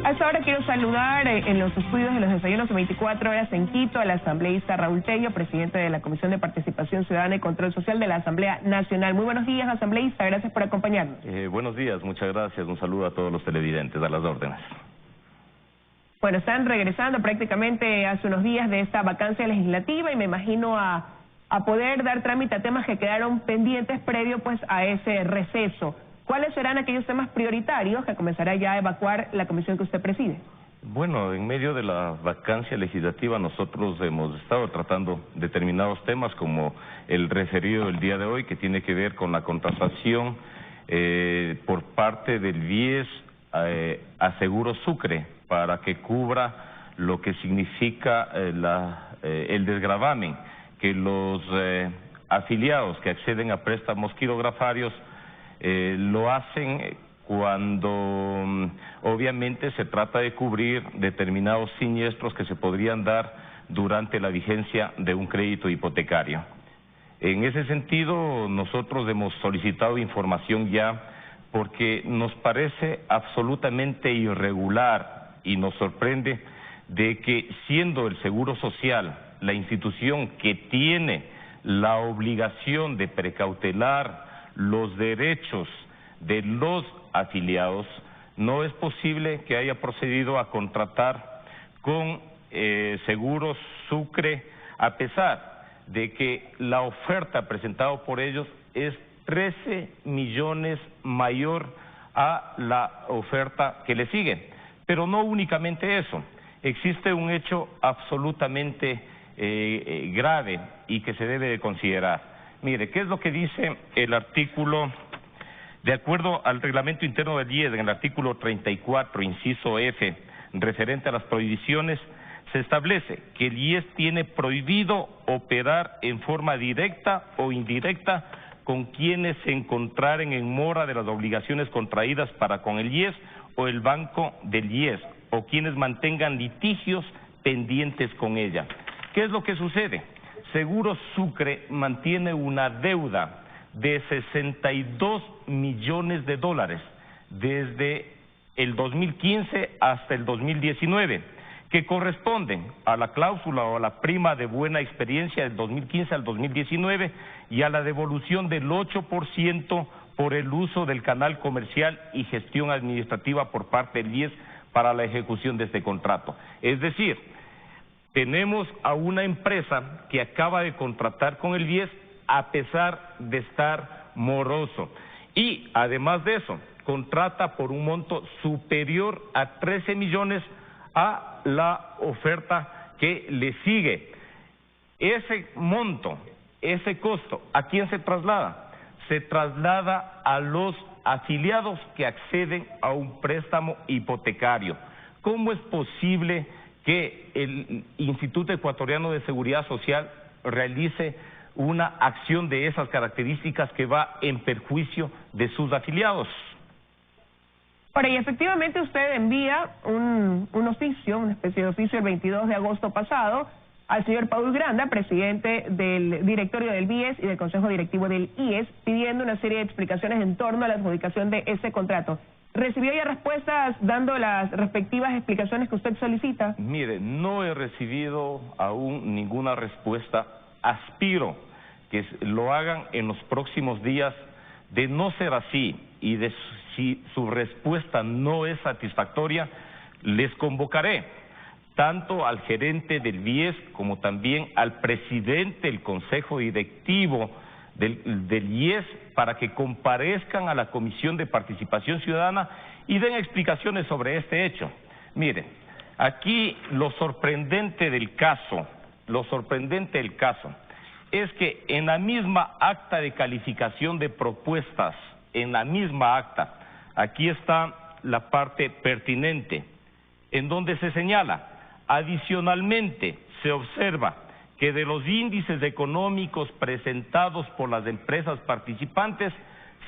A esta hora quiero saludar en los estudios de los desayunos de 24 horas en Quito al asambleísta Raúl Tello, presidente de la Comisión de Participación Ciudadana y Control Social de la Asamblea Nacional. Muy buenos días, asambleísta, gracias por acompañarnos. Buenos días, muchas gracias, un saludo a todos los televidentes, a las órdenes. Bueno, están regresando prácticamente hace unos días de esta vacancia legislativa y me imagino a poder dar trámite a temas que quedaron pendientes previo pues a ese receso. ¿Cuáles serán aquellos temas prioritarios que comenzará ya a evacuar la comisión que usted preside? Bueno, en medio de la vacancia legislativa nosotros hemos estado tratando determinados temas como el referido del día de hoy, que tiene que ver con la contratación por parte del BIES a Seguro Sucre para que cubra lo que significa el desgravamen que los afiliados que acceden a préstamos quirografarios lo hacen cuando obviamente se trata de cubrir determinados siniestros que se podrían dar durante la vigencia de un crédito hipotecario. En ese sentido, nosotros hemos solicitado información ya porque nos parece absolutamente irregular y nos sorprende de que siendo el Seguro Social la institución que tiene la obligación de precautelar los derechos de los afiliados, no es posible que haya procedido a contratar con Seguros Sucre, a pesar de que la oferta presentada por ellos es 13 millones mayor a la oferta que le sigue. Pero no únicamente eso, existe un hecho absolutamente grave y que se debe de considerar. Mire, ¿qué es lo que dice el artículo? De acuerdo al reglamento interno del IES, en el artículo 34, inciso F, referente a las prohibiciones, se establece que el IES tiene prohibido operar en forma directa o indirecta con quienes se encontraren en mora de las obligaciones contraídas para con el IES o el banco del IES, o quienes mantengan litigios pendientes con ella. ¿Qué es lo que sucede? Seguro Sucre mantiene una deuda de 62 millones de dólares desde el 2015 hasta el 2019, que corresponden a la cláusula o a la prima de buena experiencia del 2015 al 2019 y a la devolución del 8% por el uso del canal comercial y gestión administrativa por parte del IES para la ejecución de este contrato. Es decir, tenemos a una empresa que acaba de contratar con el BIES a pesar de estar moroso. Y además de eso, contrata por un monto superior a 13 millones a la oferta que le sigue. Ese monto, ese costo, ¿a quién se traslada? Se traslada a los afiliados que acceden a un préstamo hipotecario. ¿Cómo es posible que el Instituto Ecuatoriano de Seguridad Social realice una acción de esas características que va en perjuicio de sus afiliados? Ahora, y efectivamente usted envía un oficio, una especie de oficio el 22 de agosto pasado al señor Paul Granda, presidente del directorio del BIES y del Consejo Directivo del IES, pidiendo una serie de explicaciones en torno a la adjudicación de ese contrato. ¿Recibió ya respuestas dando las respectivas explicaciones que usted solicita? Mire, no he recibido aún ninguna respuesta. Aspiro que lo hagan en los próximos días. De no ser así y si su respuesta no es satisfactoria, les convocaré tanto al gerente del BIES como también al presidente del Consejo Directivo del IES para que comparezcan a la Comisión de Participación Ciudadana y den explicaciones sobre este hecho. Miren, aquí lo sorprendente del caso es que en la misma acta de calificación de propuestas, en la misma acta, aquí está la parte pertinente, en donde se señala, adicionalmente se observa que de los índices económicos presentados por las empresas participantes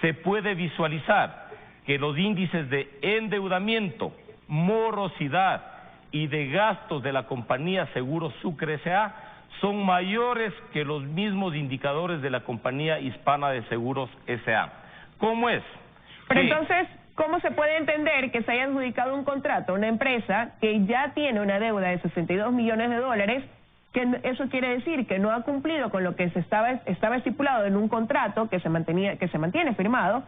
se puede visualizar que los índices de endeudamiento, morosidad y de gastos de la compañía Seguro Sucre S.A. son mayores que los mismos indicadores de la compañía hispana de seguros S.A. ¿Cómo es? Pero entonces, ¿Cómo se puede entender que se haya adjudicado un contrato a una empresa que ya tiene una deuda de 62 millones de dólares? Que eso quiere decir que no ha cumplido con lo que estaba estipulado en un contrato que se mantiene firmado,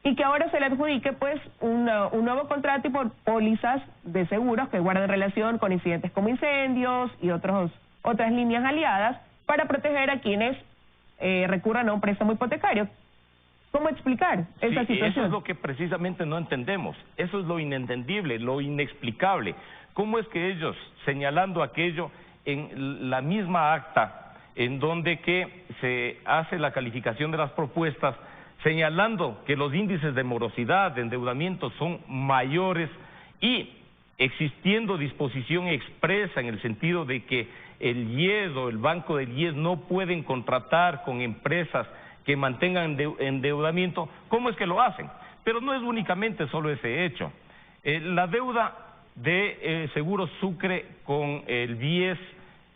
y que ahora se le adjudique pues un nuevo contrato y por pólizas de seguros que guardan relación con incidentes como incendios y otras líneas aliadas para proteger a quienes recurran a un préstamo hipotecario. ¿Cómo explicar esta situación? Eso es lo que precisamente no entendemos. Eso es lo inentendible, lo inexplicable. ¿Cómo es que ellos, señalando aquello en la misma acta en donde que se hace la calificación de las propuestas, señalando que los índices de morosidad, de endeudamiento son mayores y existiendo disposición expresa en el sentido de que el IES o el Banco del IES no pueden contratar con empresas que mantengan endeudamiento? ¿Cómo es que lo hacen? Pero no es únicamente solo ese hecho. La deuda de Seguro Sucre con el BIES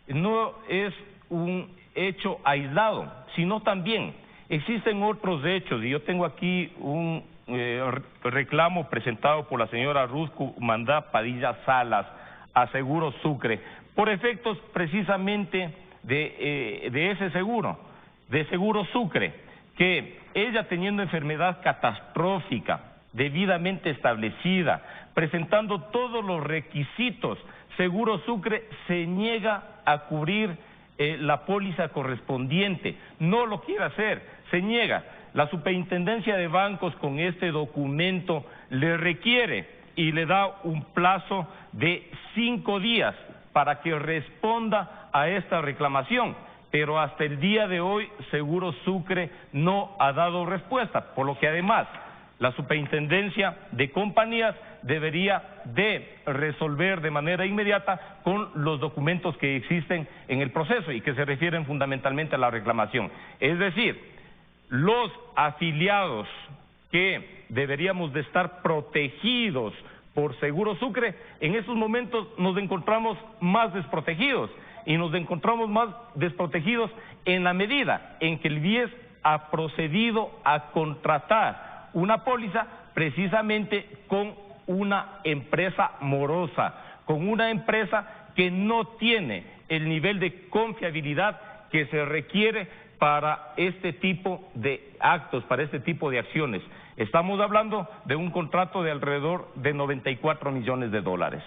no es un hecho aislado, sino también existen otros hechos, y yo tengo aquí un reclamo presentado por la señora Ruth Cumandá Padilla Salas a Seguro Sucre, por efectos precisamente de ese seguro, de Seguro Sucre, que ella teniendo enfermedad catastrófica, debidamente establecida, presentando todos los requisitos, Seguro Sucre se niega a cubrir la póliza correspondiente, no lo quiere hacer, se niega. La Superintendencia de Bancos con este documento le requiere y le da un plazo de 5 días para que responda a esta reclamación, pero hasta el día de hoy Seguro Sucre no ha dado respuesta, por lo que además la Superintendencia de Compañías debería de resolver de manera inmediata con los documentos que existen en el proceso y que se refieren fundamentalmente a la reclamación. Es decir, los afiliados que deberíamos de estar protegidos por Seguro Sucre, en estos momentos nos encontramos más desprotegidos, y nos encontramos más desprotegidos en la medida en que el BIES ha procedido a contratar una póliza precisamente con una empresa morosa, con una empresa que no tiene el nivel de confiabilidad que se requiere para este tipo de actos, para este tipo de acciones. Estamos hablando de un contrato de alrededor de 94 millones de dólares.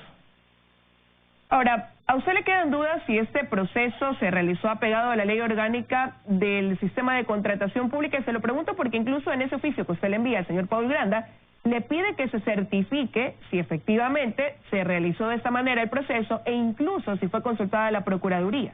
Ahora, ¿a usted le quedan dudas si este proceso se realizó apegado a la ley orgánica del sistema de contratación pública? Y se lo pregunto porque incluso en ese oficio que usted le envía al señor Paul Granda, le pide que se certifique si efectivamente se realizó de esta manera el proceso e incluso si fue consultada la Procuraduría.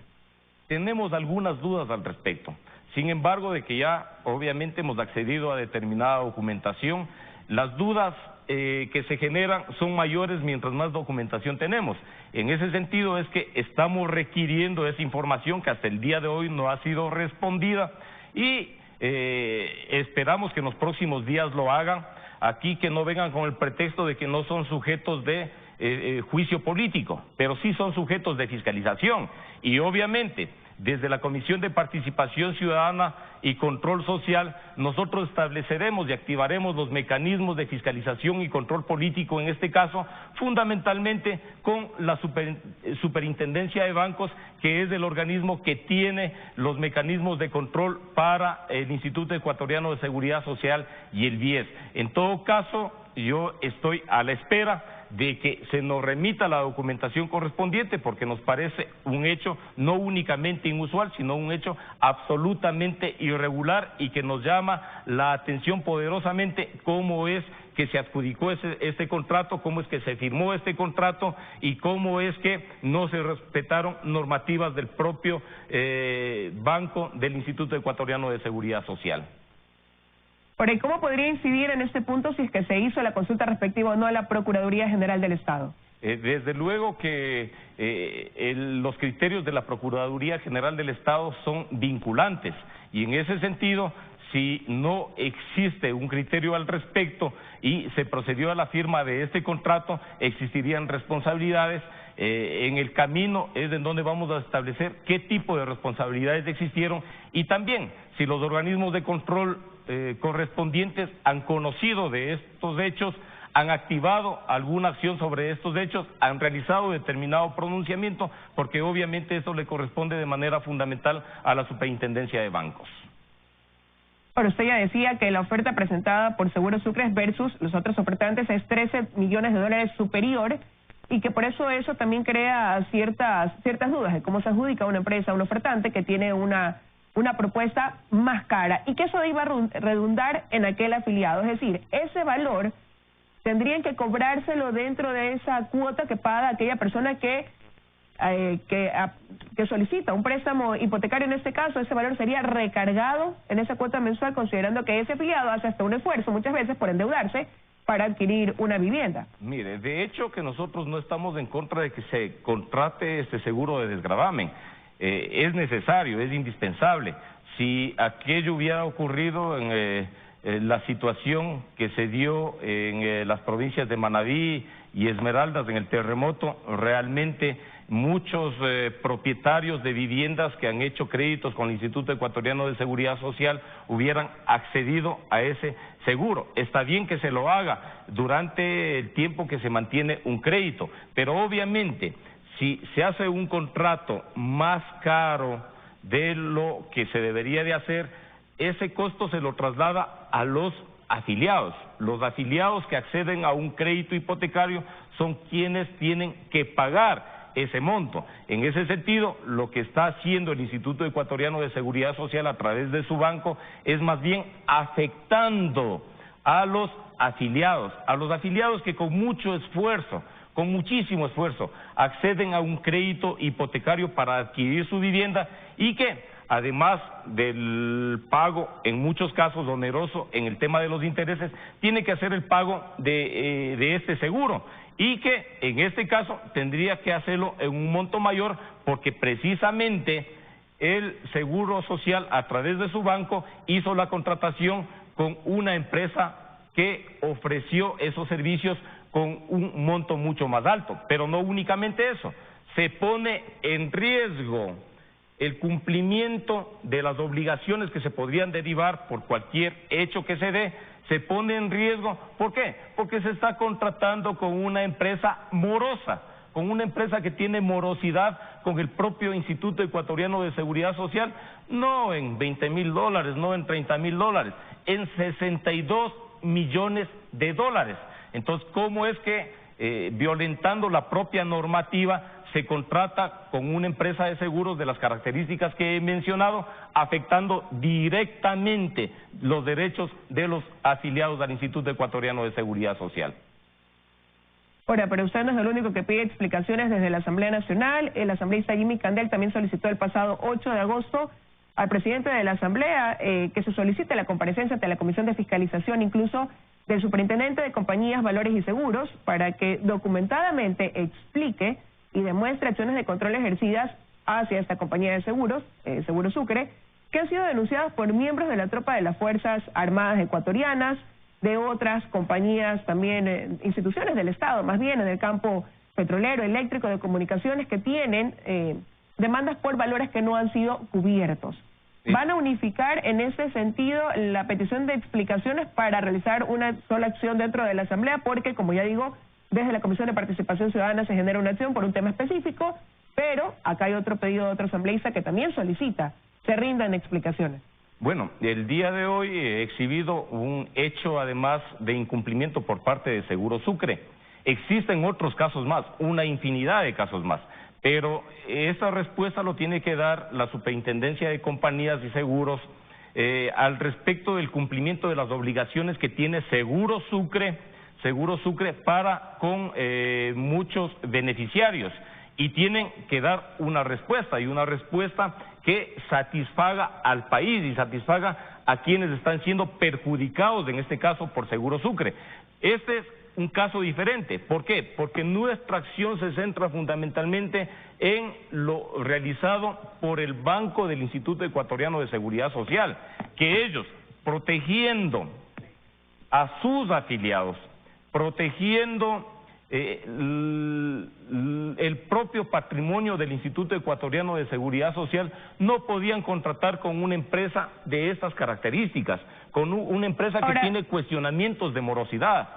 Tenemos algunas dudas al respecto. Sin embargo, de que ya obviamente hemos accedido a determinada documentación, las dudas que se generan son mayores mientras más documentación tenemos. En ese sentido es que estamos requiriendo esa información que hasta el día de hoy no ha sido respondida y esperamos que en los próximos días lo hagan. Aquí que no vengan con el pretexto de que no son sujetos de juicio político, pero sí son sujetos de fiscalización. Y obviamente, desde la Comisión de Participación Ciudadana y Control Social, nosotros estableceremos y activaremos los mecanismos de fiscalización y control político, en este caso, fundamentalmente con la Superintendencia de Bancos, que es el organismo que tiene los mecanismos de control para el Instituto Ecuatoriano de Seguridad Social y el BIES. En todo caso, yo estoy a la espera de que se nos remita la documentación correspondiente, porque nos parece un hecho no únicamente inusual, sino un hecho absolutamente irregular y que nos llama la atención poderosamente cómo es que se adjudicó este contrato, cómo es que se firmó este contrato y cómo es que no se respetaron normativas del propio banco del Instituto Ecuatoriano de Seguridad Social. Ahora, ¿y cómo podría incidir en este punto si es que se hizo la consulta respectiva o no a la Procuraduría General del Estado? Desde luego que los criterios de la Procuraduría General del Estado son vinculantes y en ese sentido, si no existe un criterio al respecto y se procedió a la firma de este contrato, existirían responsabilidades. En el camino es en donde vamos a establecer qué tipo de responsabilidades existieron y también si los organismos de control correspondientes han conocido de estos hechos, han activado alguna acción sobre estos hechos, han realizado determinado pronunciamiento, porque obviamente eso le corresponde de manera fundamental a la Superintendencia de Bancos. Bueno, usted ya decía que la oferta presentada por Seguro Sucre versus los otros ofertantes es $13 millones superior, y que por eso también crea ciertas dudas de cómo se adjudica una empresa, un ofertante que tiene una propuesta más cara, y que eso iba a redundar en aquel afiliado. Es decir, ese valor tendrían que cobrárselo dentro de esa cuota que paga aquella persona que solicita un préstamo hipotecario. En este caso, ese valor sería recargado en esa cuota mensual, considerando que ese afiliado hace hasta un esfuerzo muchas veces por endeudarse para adquirir una vivienda. Mire, de hecho que nosotros no estamos en contra de que se contrate este seguro de desgravamen. Es necesario, es indispensable. Si aquello hubiera ocurrido en la situación que se dio en las provincias de Manabí y Esmeraldas en el terremoto, realmente muchos propietarios de viviendas que han hecho créditos con el Instituto Ecuatoriano de Seguridad Social hubieran accedido a ese seguro. Está bien que se lo haga durante el tiempo que se mantiene un crédito, pero obviamente si se hace un contrato más caro de lo que se debería de hacer, ese costo se lo traslada a los afiliados. Los afiliados que acceden a un crédito hipotecario son quienes tienen que pagar ese monto. En ese sentido, lo que está haciendo el Instituto Ecuatoriano de Seguridad Social a través de su banco es más bien afectando a los afiliados que con mucho esfuerzo, con muchísimo esfuerzo, acceden a un crédito hipotecario para adquirir su vivienda, y que además del pago, en muchos casos oneroso en el tema de los intereses, tiene que hacer el pago de este seguro, y que en este caso tendría que hacerlo en un monto mayor, porque precisamente el Seguro Social a través de su banco hizo la contratación con una empresa que ofreció esos servicios con un monto mucho más alto. Pero no únicamente eso, se pone en riesgo el cumplimiento de las obligaciones que se podrían derivar por cualquier hecho que se dé. Se pone en riesgo, ¿por qué? Porque se está contratando con una empresa morosa, con una empresa que tiene morosidad con el propio Instituto Ecuatoriano de Seguridad Social, no en $20,000, no en $30,000, en $62 millones. Entonces, ¿cómo es que violentando la propia normativa se contrata con una empresa de seguros de las características que he mencionado, afectando directamente los derechos de los afiliados al Instituto Ecuatoriano de Seguridad Social? Ahora, pero usted no es el único que pide explicaciones desde la Asamblea Nacional. El asambleísta Jimmy Candel también solicitó el pasado 8 de agosto al presidente de la Asamblea que se solicite la comparecencia ante la Comisión de Fiscalización, incluso del superintendente de Compañías, Valores y Seguros, para que documentadamente explique y demuestre acciones de control ejercidas hacia esta compañía de seguros, Seguro Sucre, que han sido denunciadas por miembros de la tropa de las Fuerzas Armadas ecuatorianas, de otras compañías también, instituciones del Estado, más bien en el campo petrolero, eléctrico, de comunicaciones, que tienen demandas por valores que no han sido cubiertos. Sí. ¿Van a unificar en ese sentido la petición de explicaciones para realizar una sola acción dentro de la Asamblea? Porque, como ya digo, desde la Comisión de Participación Ciudadana se genera una acción por un tema específico, pero acá hay otro pedido de otro asambleísta que también solicita se rindan explicaciones. Bueno, el día de hoy he exhibido un hecho además de incumplimiento por parte de Seguro Sucre. Existen otros casos más, una infinidad de casos más, pero esa respuesta lo tiene que dar la Superintendencia de Compañías y Seguros al respecto del cumplimiento de las obligaciones que tiene Seguro Sucre para con muchos beneficiarios, y tienen que dar una respuesta, y una respuesta que satisfaga al país y satisfaga a quienes están siendo perjudicados, en este caso por Seguro Sucre. Este es un caso diferente. ¿Por qué? Porque nuestra acción se centra fundamentalmente en lo realizado por el Banco del Instituto Ecuatoriano de Seguridad Social, que ellos, protegiendo a sus afiliados, protegiendo el propio patrimonio del Instituto Ecuatoriano de Seguridad Social, no podían contratar con una empresa de estas características, con una empresa que tiene cuestionamientos de morosidad.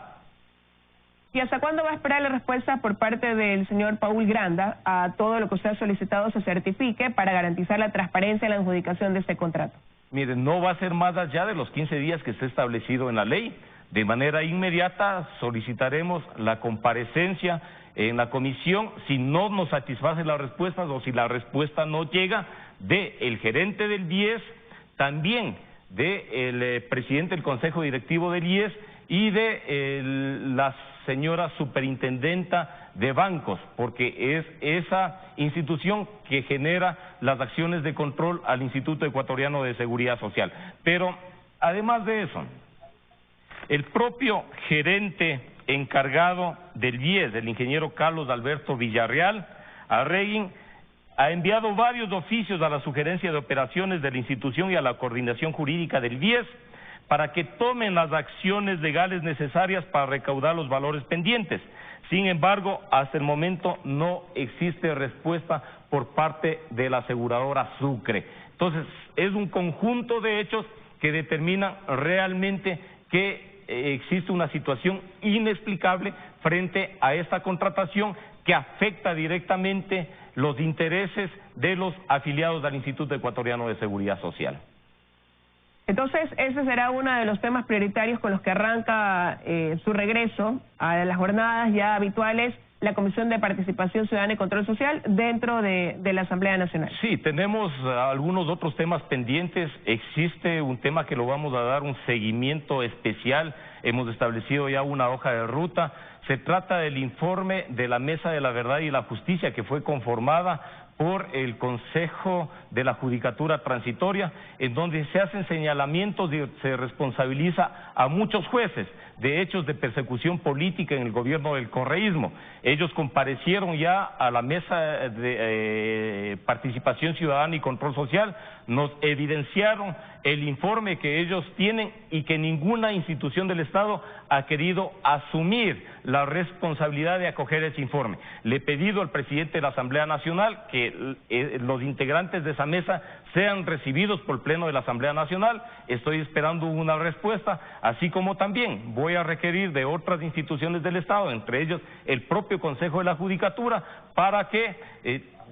¿Y hasta cuándo va a esperar la respuesta por parte del señor Paul Granda a todo lo que usted ha solicitado se certifique para garantizar la transparencia en la adjudicación de este contrato? Miren, no va a ser más allá de los 15 días que está establecido en la ley. De manera inmediata solicitaremos la comparecencia en la comisión si no nos satisfacen las respuestas o si la respuesta no llega del gerente del IES, también del presidente del Consejo Directivo del IES y de la señora superintendenta de bancos, porque es esa institución que genera las acciones de control al Instituto Ecuatoriano de Seguridad Social. Pero además de eso, el propio gerente encargado del IES, el ingeniero Carlos Alberto Villarreal Arreguín, ha enviado varios oficios a la sugerencia de operaciones de la institución y a la coordinación jurídica del IES para que tomen las acciones legales necesarias para recaudar los valores pendientes. Sin embargo, hasta el momento no existe respuesta por parte de la aseguradora Sucre. Entonces, es un conjunto de hechos que determinan realmente que existe una situación inexplicable frente a esta contratación que afecta directamente los intereses de los afiliados al Instituto Ecuatoriano de Seguridad Social. Entonces, ese será uno de los temas prioritarios con los que arranca su regreso a las jornadas ya habituales, la Comisión de Participación Ciudadana y Control Social dentro de la Asamblea Nacional. Sí, tenemos algunos otros temas pendientes. Existe un tema que lo vamos a dar un seguimiento especial. Hemos establecido ya una hoja de ruta. Se trata del informe de la Mesa de la Verdad y la Justicia que fue conformada por el Consejo de la Judicatura Transitoria, en donde se hacen señalamientos y se responsabiliza a muchos jueces de hechos de persecución política en el gobierno del correísmo. Ellos comparecieron ya a la Mesa de Participación Ciudadana y Control Social, nos evidenciaron el informe que ellos tienen y que ninguna institución del Estado ha querido asumir la responsabilidad de acoger ese informe. Le he pedido al presidente de la Asamblea Nacional que los integrantes de esa mesa sean recibidos por el Pleno de la Asamblea Nacional. Estoy esperando una respuesta, así como también voy a requerir de otras instituciones del Estado, entre ellos el propio Consejo de la Judicatura, para que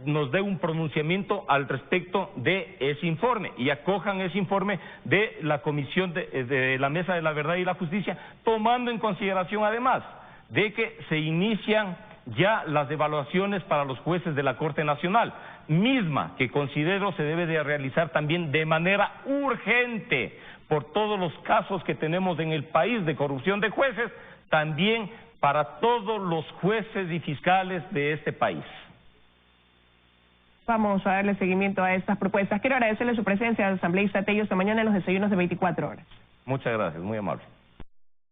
nos dé un pronunciamiento al respecto de ese informe y acojan ese informe de la Comisión de la Mesa de la Verdad y la Justicia, tomando en consideración además de que se inician ya las evaluaciones para los jueces de la Corte Nacional, misma que considero se debe de realizar también de manera urgente por todos los casos que tenemos en el país de corrupción de jueces, también para todos los jueces y fiscales de este país. Vamos a darle seguimiento a estas propuestas. Quiero agradecerle su presencia, asambleísta Tello, esta mañana en los desayunos de 24 horas. Muchas gracias, muy amable.